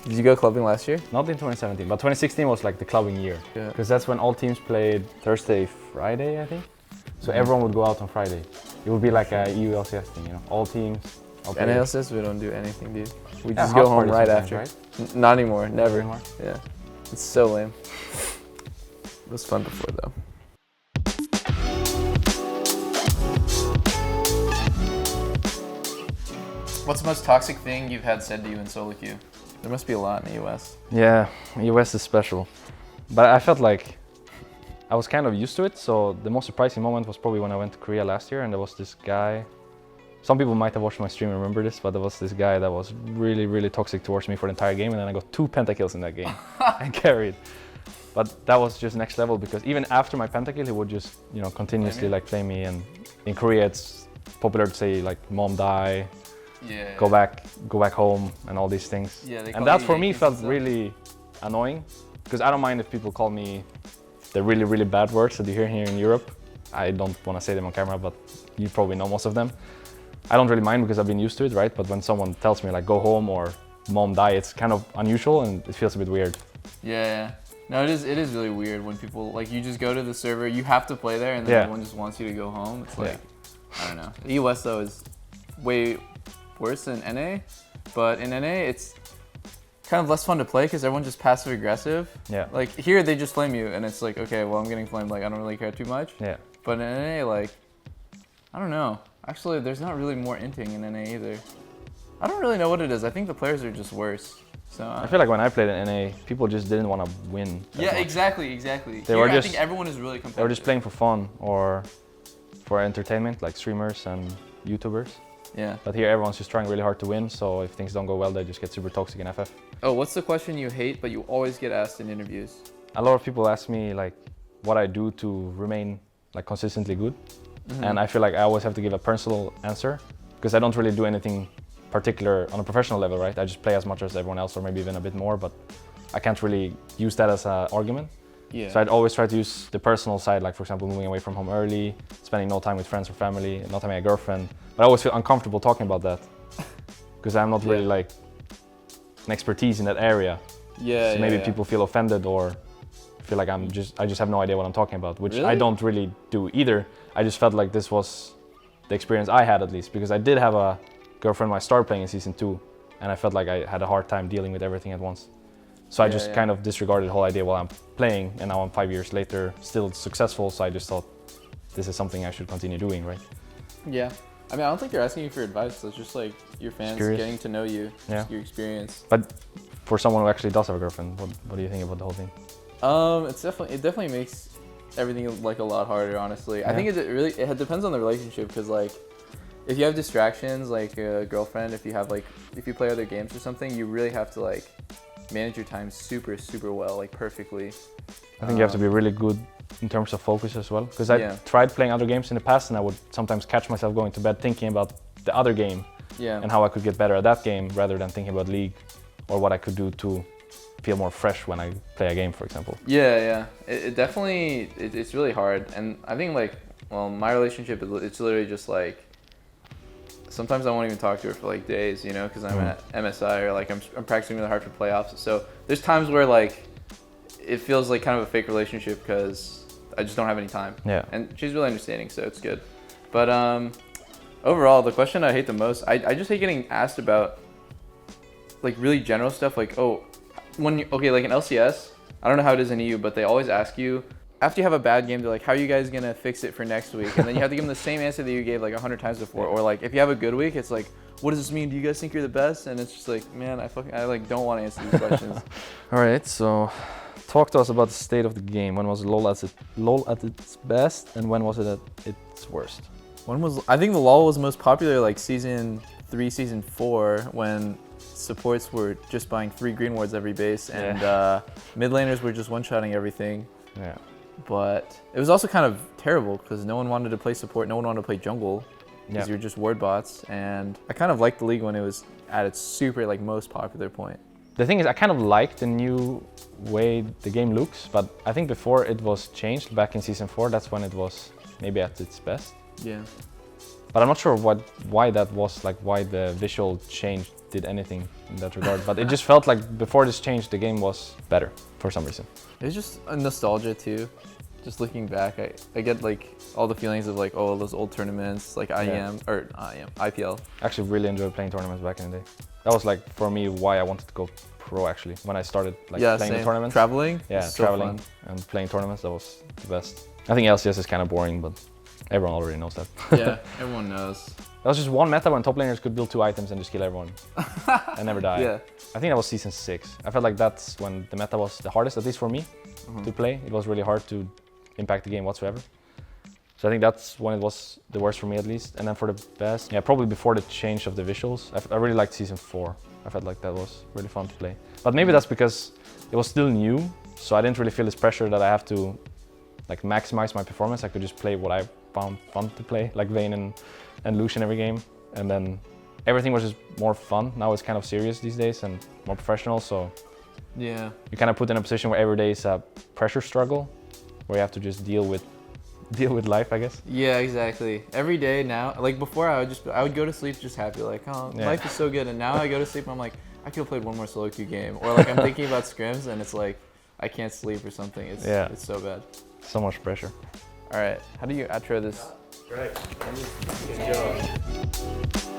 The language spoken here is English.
Did you go clubbing last year? Not in 2017, but 2016 was like the clubbing year. Yeah. Because that's when all teams played Thursday, Friday, I think. So everyone would go out on Friday. It would be like a EU LCS thing, you know, all teams. All NLCS, we don't do anything, dude. We Yeah, just go house home parties right sometimes, after. right? Not anymore, never. Anymore? Yeah, it's so lame. It was fun before though. What's the most toxic thing you've had said to you in solo queue? There must be a lot in the US. Yeah, US is special. But I felt like I was kind of used to it, so the most surprising moment was probably when I went to Korea last year and there was this guy. Some people might have watched my stream and remember this, but there was this guy that was really, really toxic towards me for the entire game, and then I got 2 pentakills in that game and carried. But that was just next level, because even after my pentakill, he would just, you know, continuously like play me. And in Korea, it's popular to say like "mom die," Yeah. go back home, and all these things. Yeah, and that for me felt really annoying, because I don't mind if people call me the really, really bad words that you hear here in Europe. I don't want to say them on camera, but you probably know most of them. I don't really mind because I've been used to it, right? But when someone tells me like "go home" or "mom die," it's kind of unusual and it feels a bit weird. Yeah. No, it is really weird when people, like, you just go to the server, you have to play there, and then everyone just wants you to go home. It's like, I don't know. The US though is way worse than NA, but in NA it's kind of less fun to play because everyone's just passive aggressive. Yeah. Like here they just flame you and it's like, okay, well I'm getting flamed, like I don't really care too much. Yeah. But in NA, like, I don't know. Actually, there's not really more inting in NA either. I don't really know what it is. I think the players are just worse. So I feel like when I played in NA, people just didn't want to win. Yeah, much. exactly. They were I just, think everyone is really competitive. They were just playing for fun or for entertainment, like streamers and YouTubers. Yeah. But here everyone's just trying really hard to win, so if things don't go well, they just get super toxic in FF. Oh, what's the question you hate but you always get asked in interviews? A lot of people ask me like what I do to remain like consistently good. And I feel like I always have to give a personal answer, because I don't really do anything particular on a professional level, right? I just play as much as everyone else, or maybe even a bit more, but I can't really use that as an argument. Yeah. So I'd always try to use the personal side, like for example, moving away from home early, spending no time with friends or family, not having a girlfriend. But I always feel uncomfortable talking about that, because I'm not really like an expertise in that area. Yeah. So maybe people feel offended or feel like I just have no idea what I'm talking about, which Really? I don't really do either. I just felt like this was the experience I had, at least, because I did have a girlfriend when I started playing in season 2, and I felt like I had a hard time dealing with everything at once. So I just kind of disregarded the whole idea while I'm playing, and now I'm 5 years later still successful, so I just thought this is something I should continue doing, right? Yeah. I mean, I don't think they're asking you for advice. It's just like your fans getting to know you, just your experience. But for someone who actually does have a girlfriend, what do you think about the whole thing? It definitely makes everything like a lot harder, honestly. Yeah. I think it depends on the relationship, because like if you have distractions like a girlfriend, if you play other games or something, you really have to like manage your time super well, like perfectly. I think you have to be really good in terms of focus as well, because I tried playing other games in the past and I would sometimes catch myself going to bed thinking about the other game and how I could get better at that game rather than thinking about League or what I could do to feel more fresh when I play a game, for example. Yeah. It definitely, it's really hard. And I think like, well, my relationship, it's literally just like, sometimes I won't even talk to her for like days, you know, because I'm at MSI or like I'm practicing really hard for playoffs. So there's times where like, it feels like kind of a fake relationship because I just don't have any time. Yeah. And she's really understanding, so it's good. But overall, the question I hate the most, I just hate getting asked about like really general stuff, like, oh, like in LCS, I don't know how it is in EU, but they always ask you, after you have a bad game, they're like, how are you guys gonna fix it for next week? And then you have to give them the same answer that you gave like 100 times before. Or like, if you have a good week, it's like, what does this mean? Do you guys think you're the best? And it's just like, man, I like don't want to answer these questions. All right, so talk to us about the state of the game. When was LoL at its best, and when was it at its worst? I think the LoL was most popular like season 3, season 4, when supports were just buying 3 green wards every base, and mid laners were just one-shotting everything. Yeah. But it was also kind of terrible because no one wanted to play support, no one wanted to play jungle, because you're just ward bots. And I kind of liked the league when it was at its super like most popular point. The thing is, I kind of liked the new way the game looks, but I think before it was changed back in season 4, that's when it was maybe at its best. Yeah. But I'm not sure why that was, like why the visual changed did anything in that regard. But it just felt like before this change, the game was better for some reason. It's just a nostalgia too. Just looking back, I get like all the feelings of like, oh, those old tournaments, like IPL. I actually really enjoyed playing tournaments back in the day. That was like for me why I wanted to go pro actually. When I started like playing the tournaments. Traveling? Yeah, so traveling fun. and playing tournaments, that was the best. I think LCS is kind of boring, but everyone already knows that. Yeah, everyone knows. That was just one meta when top laners could build 2 items and just kill everyone and never die. Yeah. I think that was season 6. I felt like that's when the meta was the hardest, at least for me, to play. It was really hard to impact the game whatsoever. So I think that's when it was the worst for me at least. And then for the best, yeah, probably before the change of the visuals. I really liked season 4. I felt like that was really fun to play. But maybe that's because it was still new, so I didn't really feel this pressure that I have to like maximize my performance. I could just play what I found fun to play, like Vayne and Lucian every game. And then everything was just more fun. Now it's kind of serious these days and more professional, so yeah, you kind of put in a position where every day is a pressure struggle, where you have to just deal with life, I guess. Yeah, exactly. Every day now, like before I would go to sleep just happy, like, oh, life is so good. And now I go to sleep and I'm like, I could have played one more solo queue game. Or like I'm thinking about scrims and it's like, I can't sleep or something. It's so bad. So much pressure. All right, how do you outro this? Right. Good job.